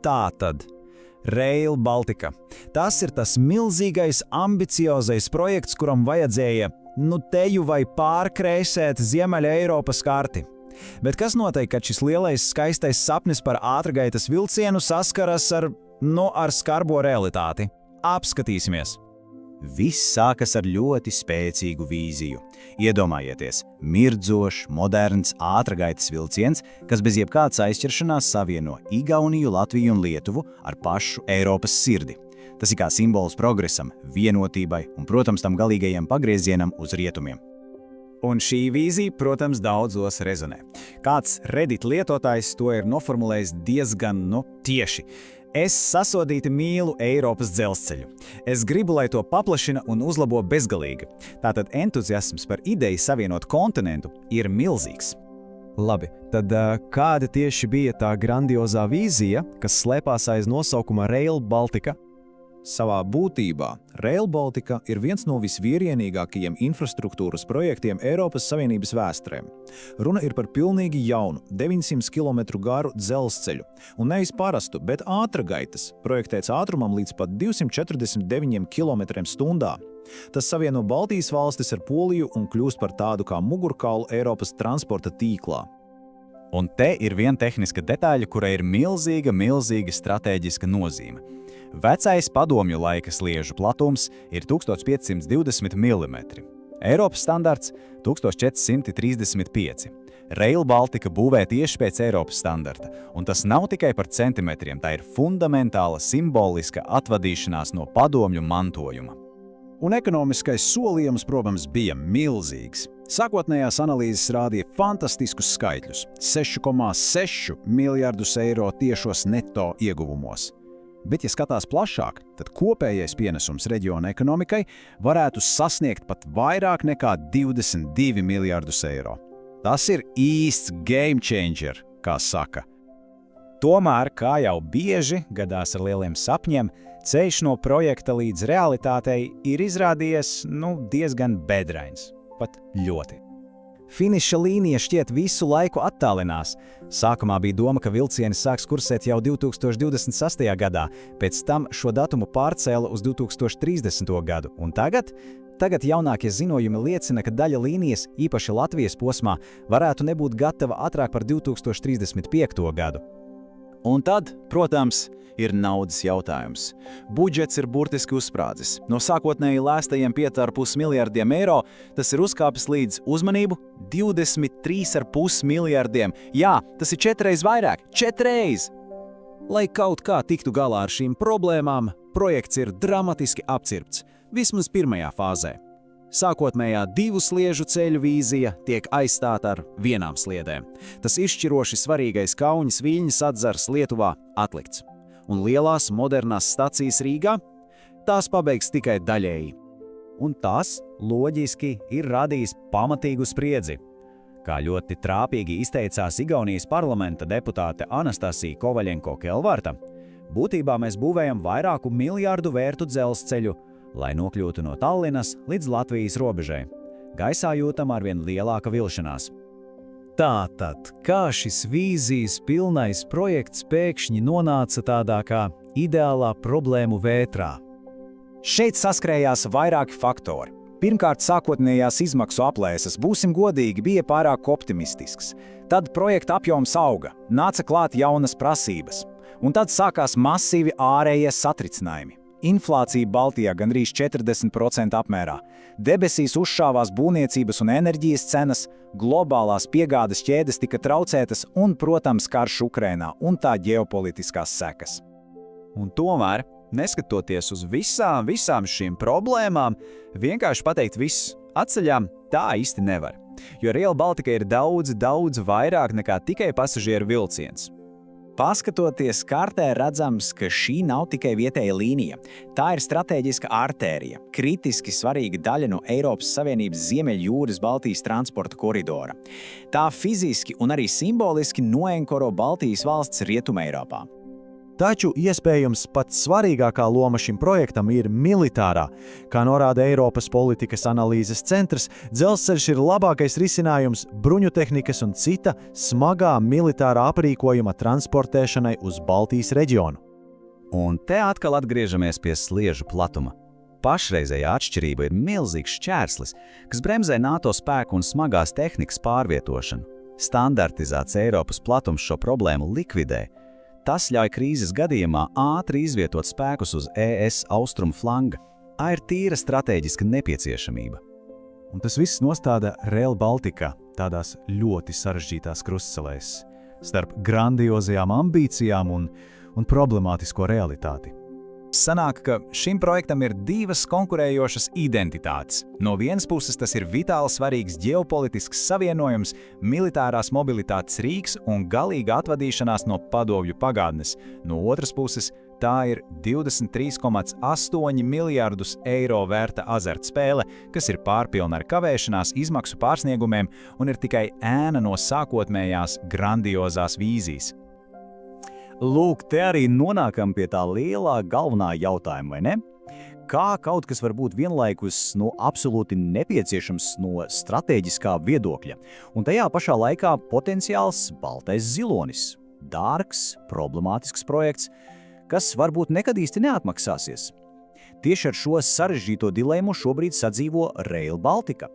Tātad Rail Baltica. Tas ir tas milzīgais, ambiciozais projekts, kuram vajadzēja teju vai pārkreisēt Ziemeļa Eiropas karti. Bet kas notiek, kad šis lielais, skaistais sapnis par ātrgaitas vilcienu saskaras ar skarbo realitāti? Apskatīsimies! Viss sākas ar ļoti spēcīgu vīziju. Iedomājieties, mirdzošs, moderns ātrgaitas vilciens, kas bez jebkādas aizķeršanās savieno Igauniju, Latviju un Lietuvu ar pašu Eiropas sirdi. Tas ir kā simbols progresam, vienotībai un, protams, tam galīgajam pagriezienam uz rietumiem. Un šī vīzija, protams, daudzos rezonē. Kāds Reddit lietotājs to ir noformulējis diezgan tieši. Es sasodīti mīlu Eiropas dzelzceļu. Es gribu, lai to paplašina un uzlabo bezgalīgi. Tātad entuziasms par ideju savienot kontinentu ir milzīgs. Labi, tad kāda tieši bija tā grandiozā vīzija, kas slēpās aiz nosaukuma Rail Baltica? Savā būtībā Rail Baltica ir viens no visvierienīgākajiem infrastruktūras projektiem Eiropas Savienības vēsturēm. Runa ir par pilnīgi jaunu, 900 km garu dzelzceļu, un nevis parastu, bet ātrgaitas, projektēts ātrumam līdz pat 249 km/h. Tas savieno Baltijas valstis ar Poliju un kļūst par tādu kā mugurkaulu Eiropas transporta tīklā. Un te ir viena tehniska detaļa, kura ir milzīga stratēģiska nozīme. Vecais padomju laika sliežu platums ir 1520 mm. Eiropas standarts 1435. Rail Baltica būvē tieši pēc Eiropas standarta, un tas nav tikai par centimetriem, tā ir fundamentāla simboliska atvadīšanās no padomju mantojuma. Un ekonomiskais solījums, protams, bija milzīgs. Sākotnējās analīzes rādīja fantastiskus skaitļus – 6,6 miljardus eiro tiešos neto ieguvumos. Bet, ja skatās plašāk, tad kopējais pienesums reģiona ekonomikai varētu sasniegt pat vairāk nekā 22 miljardus eiro. Tas ir īsts game changer, kā saka. Tomēr, kā jau bieži gadās ar lieliem sapņiem, ceļš no projekta līdz realitātei ir izrādījies diezgan bedrains, pat ļoti. Finiša līnija šķiet visu laiku attālinās. Sākumā bija doma, ka vilcieni sāks kursēt jau 2026. gadā, pēc tam šo datumu pārcēla uz 2030. gadu. Un tagad jaunākie ziņojumi liecina, ka daļa līnijas, īpaši Latvijas posmā, varētu nebūt gatava ātrāk par 2035. gadu. Un tad, protams, ir naudas jautājums. Budžets ir burtiski uzsprādzis. No sākotnēji lēstajiem 5,5 miljardiem eiro, tas ir uzkāpis līdz, uzmanību, 23,5 miljardiem. Jā, tas ir 4 reizes vairāk. 4 reizes! Lai kaut kā tiktu galā ar šīm problēmām, projekts ir dramatiski apcirpts, vismaz pirmajā fāzē. Sākotnējā 2 sliežu ceļu vīzija tiek aizstāta ar 1 sliedēm. Tas izšķiroši svarīgais Kaunas Viļņas atzars Lietuvā atlikts. Un lielās modernās stacijas Rīgā, tās pabeigs tikai daļēji. Un tas, loģiski, ir radījis pamatīgu spriedzi. Kā ļoti trāpīgi izteicās Igaunijas parlamenta deputāte Anastasija Kovaļenko-Kelvarta, būtībā mēs būvējam vairāku miljārdu vērtu dzelzceļu, lai nokļūtu no Tallinas līdz Latvijas robežai. Gaisā jūtam arvien lielāka vilšanās. Tātad, kā šis vīzijas pilnais projekts pēkšņi nonāca tādā kā ideālā problēmu vētrā? Šeit saskrējās vairāki faktori. Pirmkārt, sākotnējās izmaksu aplēses, būsim godīgi, bija pārāk optimistisks. Tad projekta apjoms auga, nāca klāt jaunas prasības. Un tad sākās masīvi ārējie satricinājumi. Inflācija Baltijā gandrīz 40% apmērā. Debesīs uzšāvās būvniecības un enerģijas cenas, globālās piegādes ķēdes tika traucētas un, protams, karš Ukrainā un tā ģeopolitiskās sekas. Un tomēr, neskatoties uz visām šīm problēmām, vienkārši pateikt viss atceļām tā īsti nevar. Jo Rail Baltica ir daudz vairāk nekā tikai pasažieru vilciens. Paskatoties kartē, redzams, ka šī nav tikai vietēja līnija. Tā ir stratēģiska artērija, kritiski svarīga daļa no Eiropas Savienības Ziemeļjūras Baltijas transporta koridora. Tā fiziski un arī simboliski noenkoro Baltijas valsts Rietumeiropā. Taču iespējams pat svarīgākā loma šim projektam ir militārā. Kā norāda Eiropas politikas analīzes centrs, dzelzceļš ir labākais risinājums bruņutehnikas un cita smagā militārā aprīkojuma transportēšanai uz Baltijas reģionu. Un te atkal atgriežamies pie sliežu platuma. Pašreizējā atšķirība ir milzīgs šķērslis, kas bremzē NATO spēku un smagās tehnikas pārvietošanu. Standartizēts Eiropas platums šo problēmu likvidē. Tas ļauj krīzes gadījumā ātri izvietot spēkus uz ES austrumu flanga. Tā ir tīra strateģiska nepieciešamība. Un tas viss nostāda Rail Baltica tādās ļoti sarežģītās krustcelēs starp grandiozajām ambīcijām un problemātisko realitāti. Sanāk, ka šim projektam ir divas konkurējošas identitātes. No vienas puses tas ir vitāli svarīgs ģeopolitisks savienojums, militārās mobilitātes rīks un galīga atvadīšanās no padomju pagātnes. No otras puses tā ir 23,8 miljardus eiro vērta azartspēle, kas ir pārpilna ar kavēšanās, izmaksu pārsniegumiem un ir tikai ēna no sākotnējās grandiozās vīzijas. Lūk, te arī nonākam pie tā lielā galvenā jautājuma, vai ne? Kā kaut kas var būt vienlaikus absolūti nepieciešams no strateģiskā viedokļa, un tajā pašā laikā potenciāls baltais zilonis, dārgs, problemātisks projekts, kas varbūt nekad īsti neatmaksāsies. Tieši ar šo sarežģīto dilemmu šobrīd sadzīvo Rail Baltica.